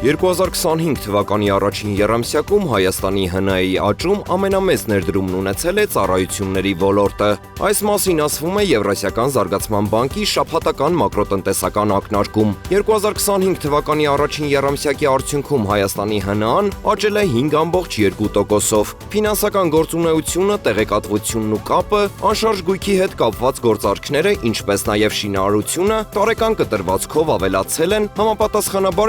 2025 թվականի առաջին եռամսյակում Հայաստանի ՀՆԱ-ի աճում ամենամեծ ներդրումն ունեցել է ծառայությունների ոլորտը։ Այս մասին ասվում է Եվրասիական զարգացման բանկի շաբաթական մակրոտնտեսական ակնարկում։ 2025 թվականի առաջին եռամսյակի արդյունքում Հայաստանի ՀՆԱ-ն աճել է 5.2%-ով։ Ֆինանսական գործունեությունը, տեղեկատվությունն ու կապը, անշարժ գույքի հետ կապված գործարքները, ինչպես նաև շինարարությունը տարեկան կտրվածքով ավելացել են համապատասխանաբար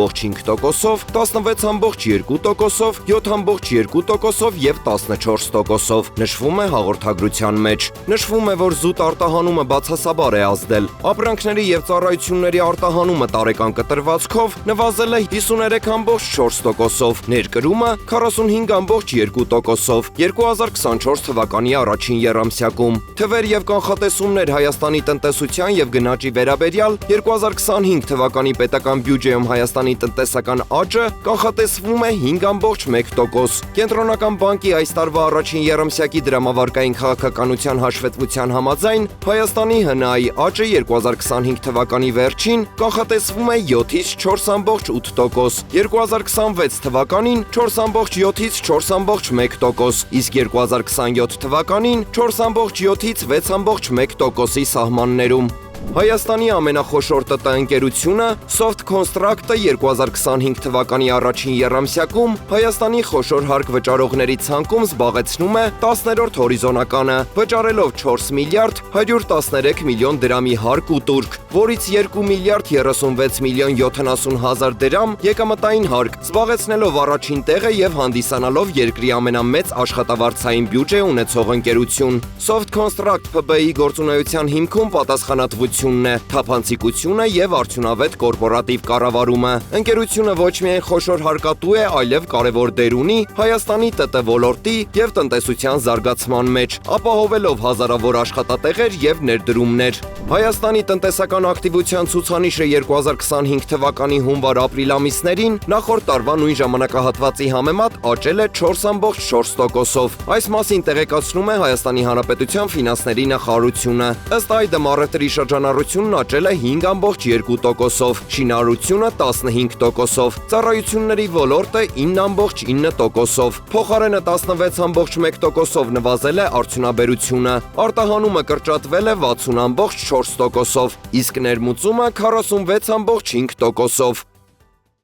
27.5%-ով, 16.2%-ով, 7.2%-ով և 14%-ով, նշվում է հաղորդագրության մեջ։ Նշվում է, որ զուտ արտահանումը բացասաբար է ազդել։ Ապրանքների և ծառայությունների արտահանումը տարեկան կտրվածքով նվազել է 53.4%-ով, ներկրումը 45.2%-ով 2024 թվականի առաջին եռամսյակում։ Թվեր և կանխատեսումներ Հայաստանի տնտեսության և գնաճի վերաբերյալ 2025 թվականի պետական բյուջեում Հայաստանի տնտեսական աճը կանխատեսվում է 5.1%։ Կենտրոնական բանկի այս տարվա առաջին եռամսյակի դրամավարկային քաղաքականության հաշվետվության համաձայն Հայաստանի ՀՆԱ-ի աճը 2025 թվականի վերջին կանխատեսվում է 7-ից 4.8%, 2026 թվականին 4.7-ից 4.1%, իսկ 2027 թվականին 4.7-ից 6.1%-ի սահմաններում։ Հայաստանի ամենախոշոր ՏՏ ընկերությունը Soft Construct-ը 2025 թվականի առաջին եռամսյակում Հայաստանի խոշոր հարկ վճարողների ցանկում զբաղեցնում է 10-րդ հորիզոնականը, վճարելով 4 միլիարդ 113 միլիոն դրամի հարկ ու տուրք, որից 2 միլիարդ 36 միլիոն 70 հազար դրամ եկամտային հարկ, զբաղեցնելով առաջին տեղը և հանդիսանալով երկրի ամենամեծ աշխատավարձային բյուջե ունեցող ընկերություն։ Soft Construct ՓԲ-ի գործունեության հիմքում պատասխանատվությունն է, թափանցիկությունը և արդյունավետ կորպորատիվ կառավարումը։ Ընկերությունը ոչ միայն խոշոր հարկատու է, այլև կարևոր դեր ունի Հայաստանի ՏՏ ոլորտի և տնտեսության զարգացման մեջ, ապահովելով հազարավոր աշխատատեղեր և ներդրումներ։ Հայաստանի տնտեսական ակտիվության ցուցանիշը 2025 թվականի հունվար-ապրիլ ամիսներին նախորդ տարվա նույն ժամանակահատվածի համեմատ աճել է 4.4%-ով։ Այս մասին տեղեկացնում է Հայաստանի Հանրապետության ֆինանսների նախարարությունը։ Ըստ այդմ առևտրի շրջանառությունն աճել է 5.2%-ով, շինարարությունը 15%-ով, ծառայությունների ոլորտը 9.9%-ով, փոխարենը 16.1%-ով նվազել է արդյունաբերությունը, արտահանումը կրճատվել է 60.4%-ով, իսկ ներմուծումը 46.5%-ով։